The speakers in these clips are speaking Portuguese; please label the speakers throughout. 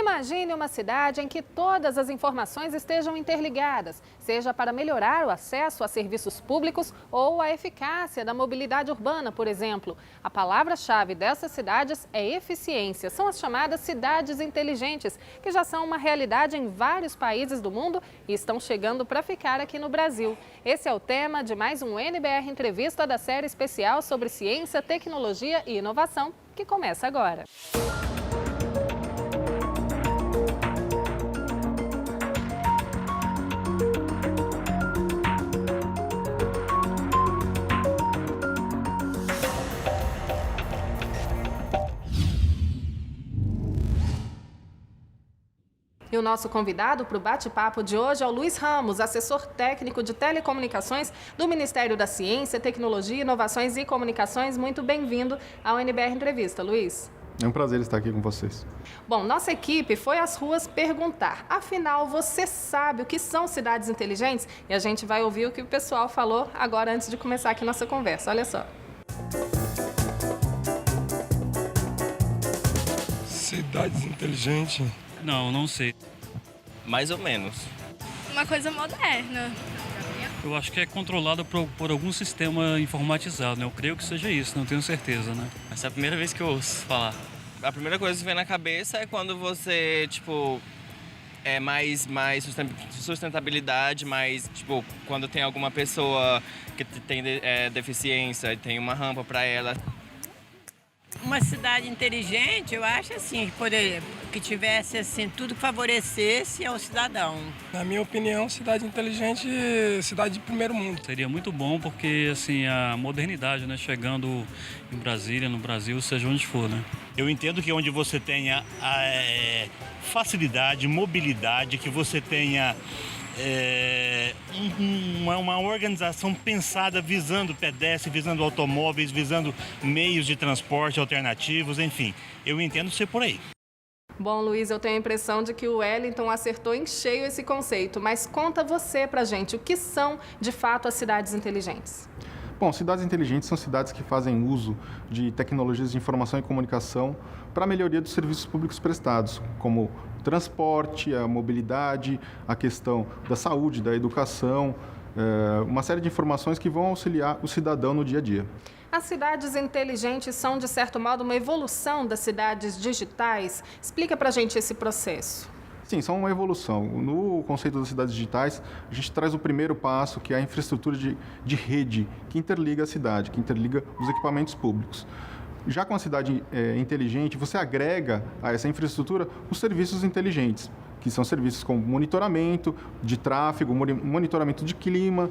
Speaker 1: Imagine uma cidade em que todas as informações estejam interligadas, seja para melhorar o acesso a serviços públicos ou a eficácia da mobilidade urbana, por exemplo. A palavra-chave dessas cidades é eficiência. São as chamadas cidades inteligentes, que já são uma realidade em vários países do mundo e estão chegando para ficar aqui no Brasil. Esse é o tema de mais um NBR Entrevista da série especial sobre ciência, tecnologia e inovação, que começa agora. E o nosso convidado para o bate-papo de hoje é o Luiz Ramos, assessor técnico de telecomunicações do Ministério da Ciência, Tecnologia, Inovações e Comunicações. Muito bem-vindo ao NBR Entrevista, Luiz.
Speaker 2: É um prazer estar aqui com vocês.
Speaker 1: Bom, nossa equipe foi às ruas perguntar, afinal, você sabe o que são cidades inteligentes? E a gente vai ouvir o que o pessoal falou agora antes de começar aqui nossa conversa. Olha só.
Speaker 3: Cidades inteligentes?
Speaker 4: Não sei.
Speaker 5: Mais ou menos.
Speaker 6: Uma coisa moderna.
Speaker 4: Eu acho que é controlada por algum sistema informatizado, né? Eu creio que seja isso, não tenho certeza, né?
Speaker 5: Essa é a primeira vez que eu ouço falar. A primeira coisa que vem na cabeça é quando você, é mais sustentabilidade, mais, quando tem alguma pessoa que tem deficiência e tem uma rampa para ela.
Speaker 7: Uma cidade inteligente, eu acho assim, que tivesse assim, tudo que favorecesse ao cidadão.
Speaker 3: Na minha opinião, cidade inteligente, cidade de primeiro mundo.
Speaker 4: Seria muito bom porque, assim, a modernidade, né, chegando em Brasília, no Brasil, seja onde for, né?
Speaker 8: Eu entendo que onde você tenha facilidade, mobilidade, que você tenha uma organização pensada visando pedestres, visando automóveis, visando meios de transporte alternativos, enfim, eu entendo ser por aí.
Speaker 1: Bom, Luiz, eu tenho a impressão de que o Wellington acertou em cheio esse conceito, mas conta você pra gente, o que são, de fato, as cidades inteligentes?
Speaker 2: Bom, cidades inteligentes são cidades que fazem uso de tecnologias de informação e comunicação para a melhoria dos serviços públicos prestados, como transporte, a mobilidade, a questão da saúde, da educação, uma série de informações que vão auxiliar o cidadão no dia a dia.
Speaker 1: As cidades inteligentes são, de certo modo, uma evolução das cidades digitais. Explica pra gente esse processo.
Speaker 2: Sim, são uma evolução. No conceito das cidades digitais, a gente traz o primeiro passo, que é a infraestrutura de rede, que interliga a cidade, que interliga os equipamentos públicos. Já com a cidade inteligente, você agrega a essa infraestrutura os serviços inteligentes, que são serviços como monitoramento de tráfego, monitoramento de clima,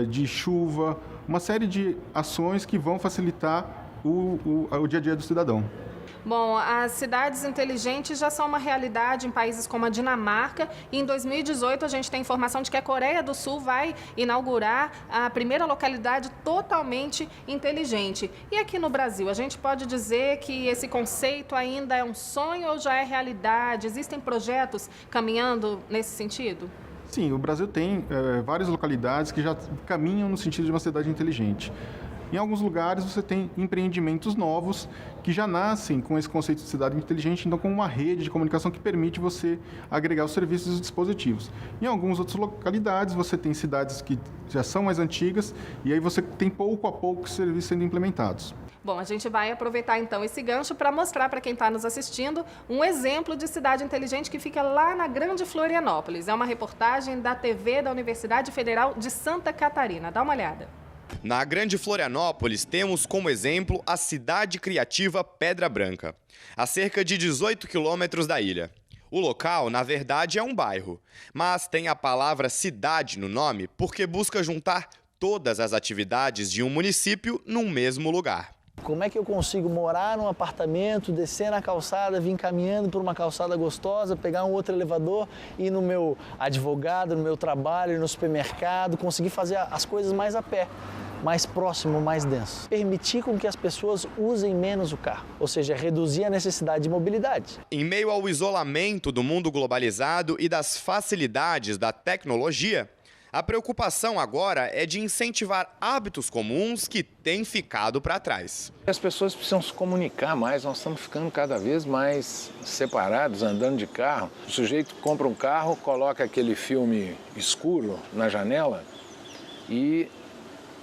Speaker 2: de chuva, uma série de ações que vão facilitar o dia a dia do cidadão.
Speaker 1: Bom, as cidades inteligentes já são uma realidade em países como a Dinamarca e em 2018 a gente tem informação de que a Coreia do Sul vai inaugurar a primeira localidade totalmente inteligente. E aqui no Brasil, a gente pode dizer que esse conceito ainda é um sonho ou já é realidade? Existem projetos caminhando nesse sentido?
Speaker 2: Sim, o Brasil tem várias localidades que já caminham no sentido de uma cidade inteligente. Em alguns lugares você tem empreendimentos novos que já nascem com esse conceito de cidade inteligente, então com uma rede de comunicação que permite você agregar os serviços e os dispositivos. Em algumas outras localidades você tem cidades que já são mais antigas e aí você tem pouco a pouco os serviços sendo implementados.
Speaker 1: Bom, a gente vai aproveitar então esse gancho para mostrar para quem está nos assistindo um exemplo de cidade inteligente que fica lá na Grande Florianópolis. É uma reportagem da TV da Universidade Federal de Santa Catarina. Dá uma olhada.
Speaker 9: Na Grande Florianópolis, temos como exemplo a cidade criativa Pedra Branca, a cerca de 18 quilômetros da ilha. O local, na verdade, é um bairro, mas tem a palavra cidade no nome porque busca juntar todas as atividades de um município num mesmo lugar.
Speaker 10: Como é que eu consigo morar num apartamento, descer na calçada, vir caminhando por uma calçada gostosa, pegar um outro elevador, ir no meu advogado, no meu trabalho, no supermercado, conseguir fazer as coisas mais a pé, mais próximo, mais denso. Permitir com que as pessoas usem menos o carro, ou seja, reduzir a necessidade de mobilidade.
Speaker 9: Em meio ao isolamento do mundo globalizado e das facilidades da tecnologia, A preocupação agora é de incentivar hábitos comuns que têm ficado para trás.
Speaker 11: As pessoas precisam se comunicar mais, nós estamos ficando cada vez mais separados, andando de carro. O sujeito compra um carro, coloca aquele filme escuro na janela e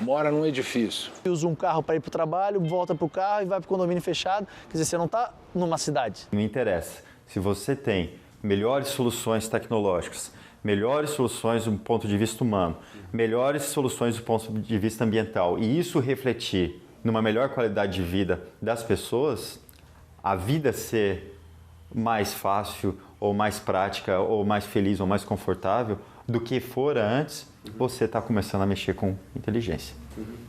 Speaker 11: mora num edifício.
Speaker 10: Usa um carro para ir para o trabalho, volta para o carro e vai para o condomínio fechado. Quer dizer, você não está numa cidade.
Speaker 12: Não interessa. Se você tem melhores soluções tecnológicas, melhores soluções do ponto de vista humano, melhores soluções do ponto de vista ambiental, e isso refletir numa melhor qualidade de vida das pessoas, a vida ser mais fácil, ou mais prática, ou mais feliz, ou mais confortável do que fora antes, você está começando a mexer com inteligência.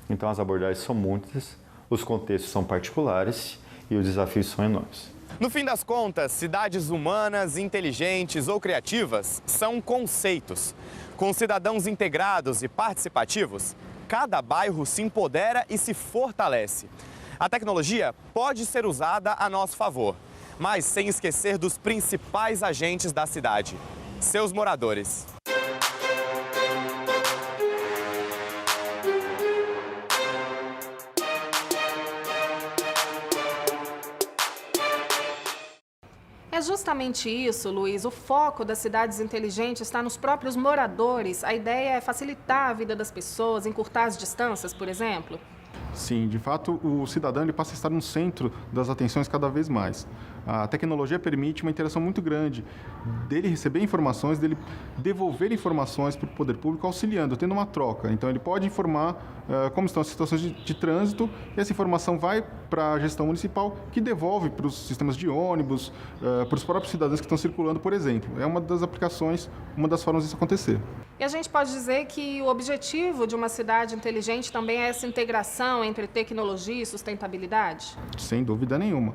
Speaker 12: Então as abordagens são muitas, os contextos são particulares e os desafios são enormes.
Speaker 9: No fim das contas, cidades humanas, inteligentes ou criativas são conceitos. Com cidadãos integrados e participativos, cada bairro se empodera e se fortalece. A tecnologia pode ser usada a nosso favor, mas sem esquecer dos principais agentes da cidade, seus moradores.
Speaker 1: É justamente isso, Luiz. O foco das cidades inteligentes está nos próprios moradores. A ideia é facilitar a vida das pessoas, encurtar as distâncias, por exemplo?
Speaker 2: Sim, de fato, o cidadão ele passa a estar no centro das atenções cada vez mais. A tecnologia permite uma interação muito grande dele receber informações, dele devolver informações para o poder público, auxiliando, tendo uma troca. Então, ele pode informar como estão as situações de trânsito e essa informação vai para a gestão municipal, que devolve para os sistemas de ônibus, para os próprios cidadãos que estão circulando, por exemplo. É uma das aplicações, uma das formas disso acontecer.
Speaker 1: E a gente pode dizer que o objetivo de uma cidade inteligente também é essa integração entre tecnologia e sustentabilidade?
Speaker 2: Sem dúvida nenhuma.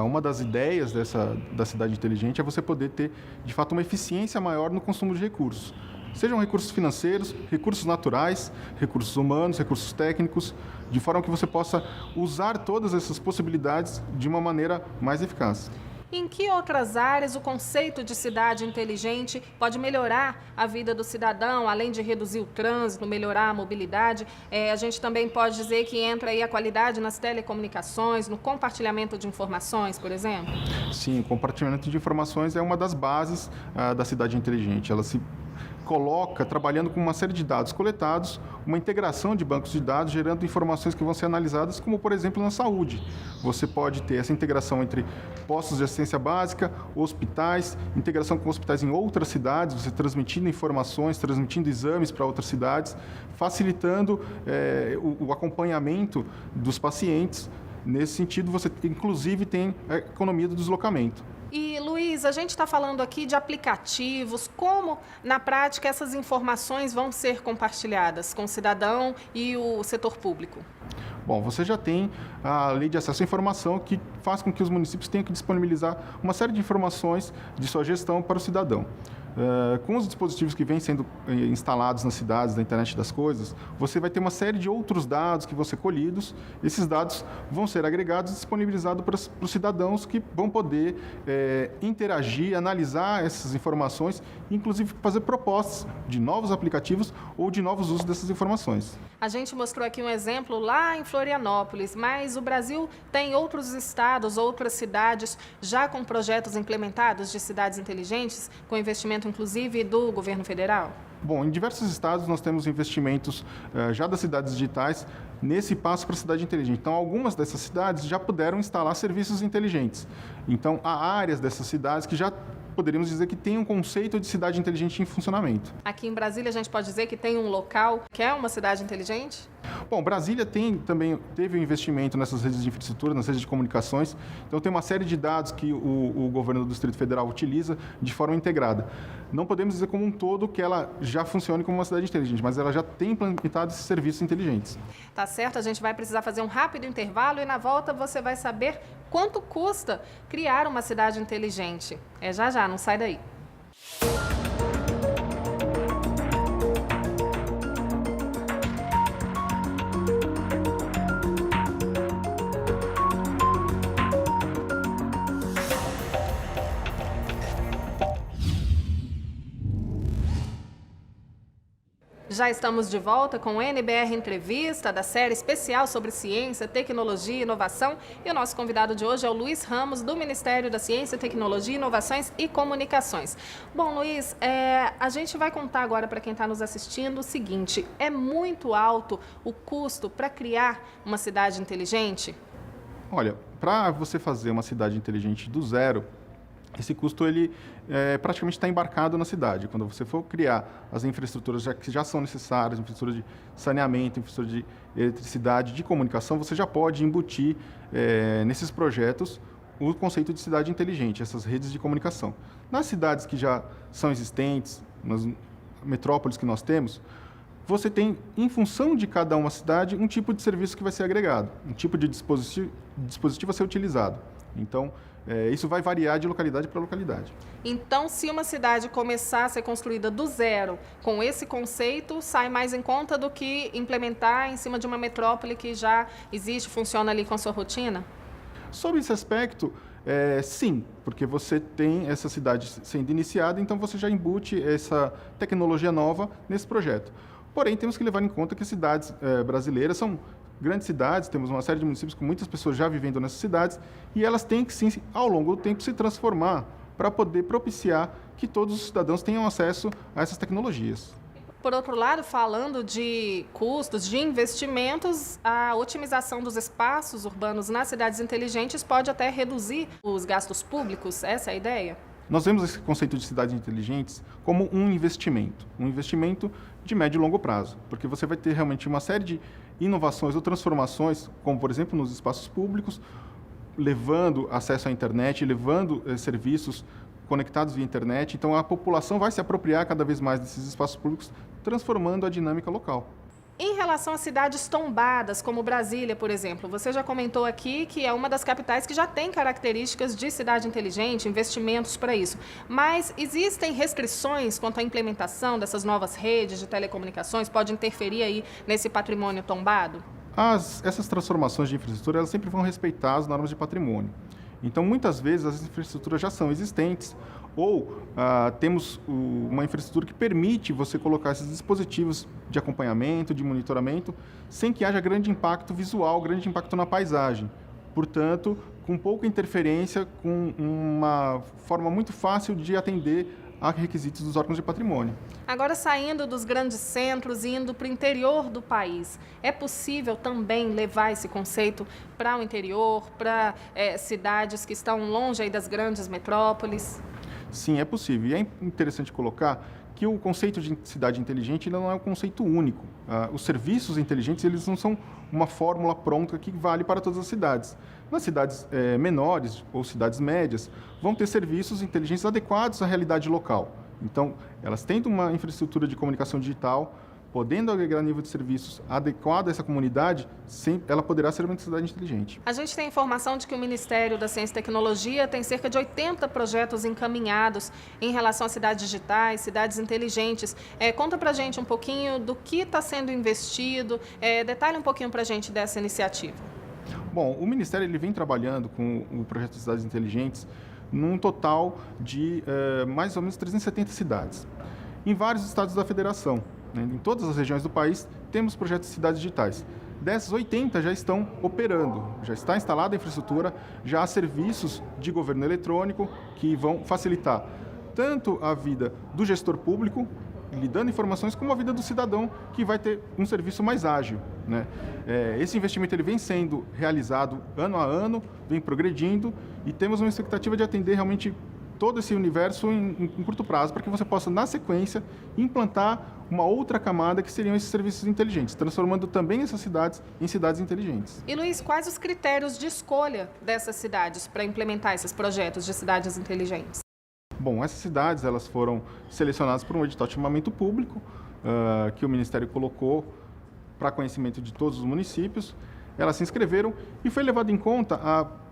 Speaker 2: Uma das ideias da cidade inteligente é você poder ter, de fato, uma eficiência maior no consumo de recursos. Sejam recursos financeiros, recursos naturais, recursos humanos, recursos técnicos, de forma que você possa usar todas essas possibilidades de uma maneira mais eficaz.
Speaker 1: Em que outras áreas o conceito de cidade inteligente pode melhorar a vida do cidadão, além de reduzir o trânsito, melhorar a mobilidade? A gente também pode dizer que entra aí a qualidade nas telecomunicações, no compartilhamento de informações, por exemplo?
Speaker 2: Sim, o compartilhamento de informações é uma das bases da cidade inteligente. Ela se coloca trabalhando com uma série de dados coletados, uma integração de bancos de dados, gerando informações que vão ser analisadas, como, por exemplo, na saúde. Você pode ter essa integração entre postos de assistência básica, hospitais, integração com hospitais em outras cidades, você transmitindo informações, transmitindo exames para outras cidades, facilitando o acompanhamento dos pacientes. Nesse sentido, você, inclusive, tem a economia do deslocamento.
Speaker 1: E, Luiz, a gente está falando aqui de aplicativos, como, na prática, essas informações vão ser compartilhadas com o cidadão e o setor público?
Speaker 2: Bom, você já tem a Lei de Acesso à Informação, que faz com que os municípios tenham que disponibilizar uma série de informações de sua gestão para o cidadão. Com os dispositivos que vêm sendo instalados nas cidades, da internet das coisas, você vai ter uma série de outros dados que vão ser colhidos. Esses dados vão ser agregados e disponibilizados para os cidadãos que vão poder interagir, analisar essas informações, inclusive fazer propostas de novos aplicativos ou de novos usos dessas informações.
Speaker 1: A gente mostrou aqui um exemplo lá em Florianópolis, mas o Brasil tem outros estados, outras cidades já com projetos implementados de cidades inteligentes, com investimento inclusive do governo federal?
Speaker 2: Bom, em diversos estados nós temos investimentos já das cidades digitais nesse passo para a cidade inteligente. Então, algumas dessas cidades já puderam instalar serviços inteligentes. Então, há áreas dessas cidades que já poderíamos dizer que tem um conceito de cidade inteligente em funcionamento.
Speaker 1: Aqui em Brasília, a gente pode dizer que tem um local que é uma cidade inteligente?
Speaker 2: Bom, Brasília teve um investimento nessas redes de infraestrutura, nas redes de comunicações. Então, tem uma série de dados que o governo do Distrito Federal utiliza de forma integrada. Não podemos dizer como um todo que ela já funcione como uma cidade inteligente, mas ela já tem implementado esses serviços inteligentes.
Speaker 1: Tá certo, a gente vai precisar fazer um rápido intervalo e na volta você vai saber quanto custa criar uma cidade inteligente. É já, não sai daí. Já estamos de volta com o NBR Entrevista, da série especial sobre ciência, tecnologia e inovação. E o nosso convidado de hoje é o Luiz Ramos, do Ministério da Ciência, Tecnologia, Inovações e Comunicações. Bom, Luiz, a gente vai contar agora para quem está nos assistindo o seguinte: é muito alto o custo para criar uma cidade inteligente?
Speaker 2: Olha, para você fazer uma cidade inteligente do zero, esse custo ele praticamente está embarcado na cidade. Quando você for criar as infraestruturas que já são necessárias, infraestrutura de saneamento, infraestrutura de eletricidade, de comunicação, você já pode embutir nesses projetos o conceito de cidade inteligente, essas redes de comunicação. Nas cidades que já são existentes, nas metrópoles que nós temos, você tem, em função de cada uma cidade, um tipo de serviço que vai ser agregado, um tipo de dispositivo a ser utilizado. Então, isso vai variar de localidade para localidade.
Speaker 1: Então, se uma cidade começar a ser construída do zero, com esse conceito, sai mais em conta do que implementar em cima de uma metrópole que já existe, funciona ali com a sua rotina?
Speaker 2: Sobre esse aspecto, sim, porque você tem essa cidade sendo iniciada, então você já embute essa tecnologia nova nesse projeto. Porém, temos que levar em conta que as cidades brasileiras são grandes cidades, temos uma série de municípios com muitas pessoas já vivendo nessas cidades, e elas têm que, sim, ao longo do tempo, se transformar para poder propiciar que todos os cidadãos tenham acesso a essas tecnologias.
Speaker 1: Por outro lado, falando de custos, de investimentos, a otimização dos espaços urbanos nas cidades inteligentes pode até reduzir os gastos públicos, essa é a ideia?
Speaker 2: Nós vemos esse conceito de cidades inteligentes como um investimento de médio e longo prazo, porque você vai ter realmente uma série de inovações ou transformações, como, por exemplo, nos espaços públicos, levando acesso à internet, levando serviços conectados via internet. Então, a população vai se apropriar cada vez mais desses espaços públicos, transformando a dinâmica local.
Speaker 1: Em relação a cidades tombadas, como Brasília, por exemplo, você já comentou aqui que é uma das capitais que já tem características de cidade inteligente, investimentos para isso. Mas existem restrições quanto à implementação dessas novas redes de telecomunicações? Pode interferir aí nesse patrimônio tombado?
Speaker 2: Essas transformações de infraestrutura, elas sempre vão respeitar as normas de patrimônio. Então, muitas vezes, as infraestruturas já são existentes, ou temos uma infraestrutura que permite você colocar esses dispositivos de acompanhamento, de monitoramento, sem que haja grande impacto visual, grande impacto na paisagem. Portanto, com pouca interferência, com uma forma muito fácil de atender a requisitos dos órgãos de patrimônio.
Speaker 1: Agora, saindo dos grandes centros e indo para o interior do país, é possível também levar esse conceito para o interior, para cidades que estão longe aí das grandes metrópoles?
Speaker 2: Sim, é possível. E é interessante colocar que o conceito de cidade inteligente não é um conceito único. Os serviços inteligentes, eles não são uma fórmula pronta que vale para todas as cidades. Nas cidades menores ou cidades médias, vão ter serviços inteligentes adequados à realidade local. Então, elas tendo uma infraestrutura de comunicação digital, podendo agregar nível de serviços adequado a essa comunidade, ela poderá ser uma cidade inteligente.
Speaker 1: A gente tem informação de que o Ministério da Ciência e Tecnologia tem cerca de 80 projetos encaminhados em relação a cidades digitais, cidades inteligentes. Conta pra gente um pouquinho do que está sendo investido, detalhe um pouquinho pra gente dessa iniciativa.
Speaker 2: Bom, o Ministério ele vem trabalhando com o projeto de cidades inteligentes num total de mais ou menos 370 cidades, em vários estados da federação. Em todas as regiões do país, temos projetos de cidades digitais. Dessas, 80 já estão operando, já está instalada a infraestrutura, já há serviços de governo eletrônico que vão facilitar tanto a vida do gestor público, lhe dando informações, como a vida do cidadão, que vai ter um serviço mais ágil, né? Esse investimento ele vem sendo realizado ano a ano, vem progredindo, e temos uma expectativa de atender realmente todo esse universo em curto prazo, para que você possa, na sequência, implantar uma outra camada que seriam esses serviços inteligentes, transformando também essas cidades em cidades inteligentes.
Speaker 1: E, Luiz, quais os critérios de escolha dessas cidades para implementar esses projetos de cidades inteligentes?
Speaker 2: Bom, essas cidades elas foram selecionadas por um edital de chamamento público que o Ministério colocou para conhecimento de todos os municípios. Elas se inscreveram e foi levado em conta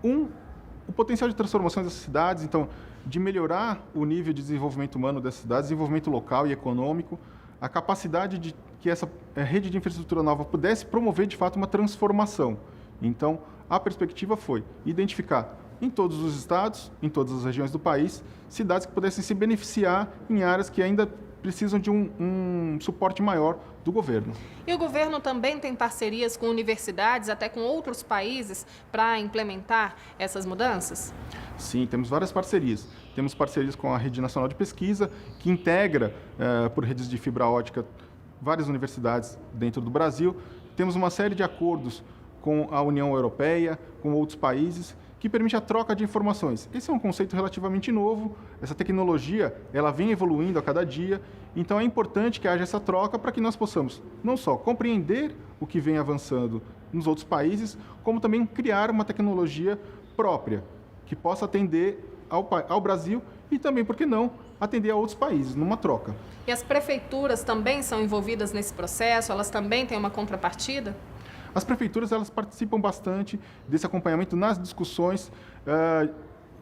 Speaker 2: o potencial de transformação dessas cidades, então, de melhorar o nível de desenvolvimento humano dessas cidades, desenvolvimento local e econômico, a capacidade de que essa rede de infraestrutura nova pudesse promover, de fato, uma transformação. Então, a perspectiva foi identificar em todos os estados, em todas as regiões do país, cidades que pudessem se beneficiar em áreas que ainda precisam de um suporte maior do governo.
Speaker 1: E o governo também tem parcerias com universidades, até com outros países, para implementar essas mudanças?
Speaker 2: Sim, temos várias parcerias. Temos parcerias com a Rede Nacional de Pesquisa, que integra, por redes de fibra ótica, várias universidades dentro do Brasil. Temos uma série de acordos com a União Europeia, com outros países, que permite a troca de informações. Esse é um conceito relativamente novo, essa tecnologia ela vem evoluindo a cada dia, então é importante que haja essa troca para que nós possamos não só compreender o que vem avançando nos outros países, como também criar uma tecnologia própria, que possa atender ao Brasil e também, por que não, atender a outros países, numa troca.
Speaker 1: E as prefeituras também são envolvidas nesse processo? Elas também têm uma contrapartida?
Speaker 2: As prefeituras elas participam bastante desse acompanhamento nas discussões,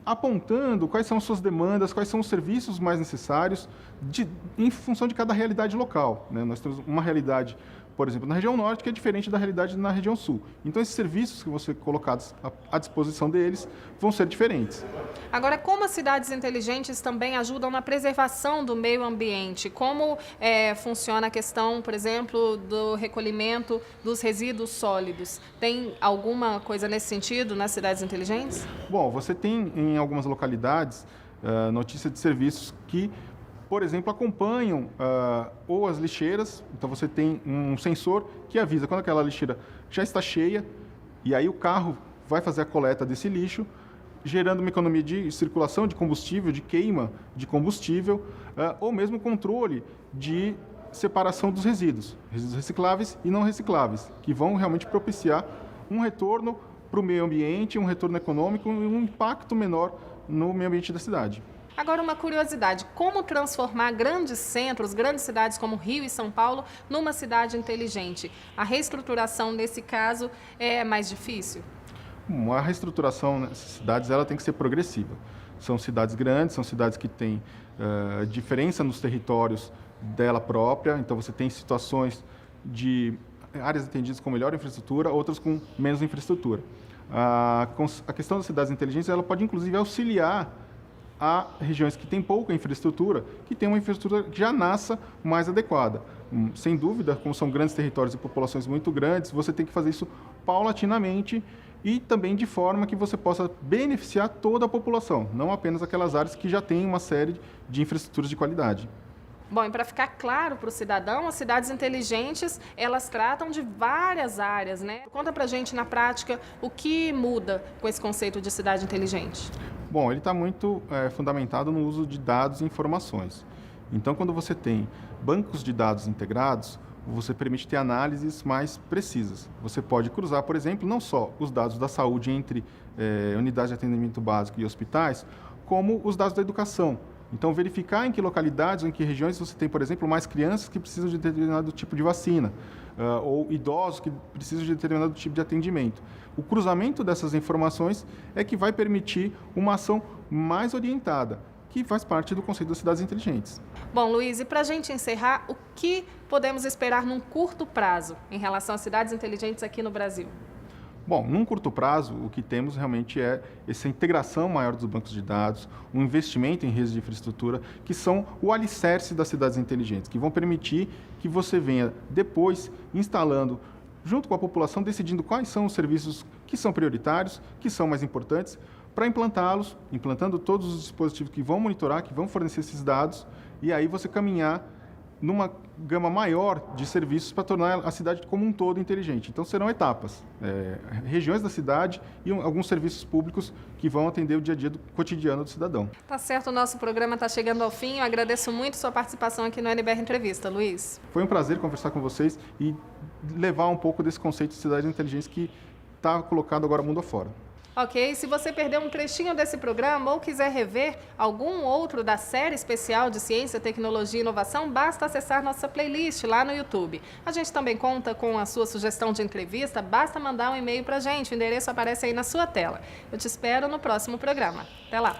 Speaker 2: apontando quais são suas demandas, quais são os serviços mais necessários em função de cada realidade local, né? Nós temos uma realidade, por exemplo, na região norte, que é diferente da realidade na região sul. Então, esses serviços que vão ser colocados à disposição deles vão ser diferentes.
Speaker 1: Agora, como as cidades inteligentes também ajudam na preservação do meio ambiente? Como funciona a questão, por exemplo, do recolhimento dos resíduos sólidos? Tem alguma coisa nesse sentido nas cidades inteligentes?
Speaker 2: Bom, você tem em algumas localidades notícia de serviços que, por exemplo, acompanham ou as lixeiras. Então, você tem um sensor que avisa quando aquela lixeira já está cheia, e aí o carro vai fazer a coleta desse lixo, gerando uma economia de circulação de combustível, de queima de combustível, ou mesmo controle de separação dos resíduos recicláveis e não recicláveis, que vão realmente propiciar um retorno para o meio ambiente, um retorno econômico e um impacto menor no meio ambiente da cidade.
Speaker 1: Agora, uma curiosidade, como transformar grandes centros, grandes cidades como Rio e São Paulo, numa cidade inteligente? A reestruturação, nesse caso, é mais difícil?
Speaker 2: A reestruturação nessas cidades ela tem que ser progressiva. São cidades grandes, são cidades que têm diferença nos territórios dela própria, então você tem situações de áreas atendidas com melhor infraestrutura, outras com menos infraestrutura. A questão das cidades inteligentes ela pode, inclusive, auxiliar a regiões que têm pouca infraestrutura, que têm uma infraestrutura que já nasça mais adequada. Sem dúvida, como são grandes territórios e populações muito grandes, você tem que fazer isso paulatinamente e também de forma que você possa beneficiar toda a população, não apenas aquelas áreas que já têm uma série de infraestruturas de qualidade.
Speaker 1: Bom, e para ficar claro para o cidadão, as cidades inteligentes, elas tratam de várias áreas, né? Conta pra gente, na prática, o que muda com esse conceito de cidade inteligente.
Speaker 2: Bom, ele está muito fundamentado no uso de dados e informações. Então, quando você tem bancos de dados integrados, você permite ter análises mais precisas. Você pode cruzar, por exemplo, não só os dados da saúde entre unidades de atendimento básico e hospitais, como os dados da educação. Então, verificar em que localidades ou em que regiões você tem, por exemplo, mais crianças que precisam de determinado tipo de vacina, ou idosos que precisam de determinado tipo de atendimento. O cruzamento dessas informações é que vai permitir uma ação mais orientada, que faz parte do conceito das cidades inteligentes.
Speaker 1: Bom, Luiz, e para a gente encerrar, o que podemos esperar num curto prazo em relação às cidades inteligentes aqui no Brasil?
Speaker 2: Bom, num curto prazo, o que temos realmente é essa integração maior dos bancos de dados, um investimento em redes de infraestrutura, que são o alicerce das cidades inteligentes, que vão permitir que você venha depois instalando, junto com a população, decidindo quais são os serviços que são prioritários, que são mais importantes, para implantá-los, implantando todos os dispositivos que vão monitorar, que vão fornecer esses dados, e aí você caminhar numa gama maior de serviços para tornar a cidade como um todo inteligente. Então, serão etapas, regiões da cidade e alguns serviços públicos que vão atender o dia a dia do cotidiano do cidadão.
Speaker 1: Tá certo, o nosso programa está chegando ao fim. Eu agradeço muito sua participação aqui no NBR Entrevista, Luiz.
Speaker 2: Foi um prazer conversar com vocês e levar um pouco desse conceito de cidades inteligentes que está colocado agora mundo afora.
Speaker 1: Ok, se você perdeu um trechinho desse programa ou quiser rever algum outro da série especial de Ciência, Tecnologia e Inovação, basta acessar nossa playlist lá no YouTube. A gente também conta com a sua sugestão de entrevista, basta mandar um e-mail para a gente, o endereço aparece aí na sua tela. Eu te espero no próximo programa. Até lá!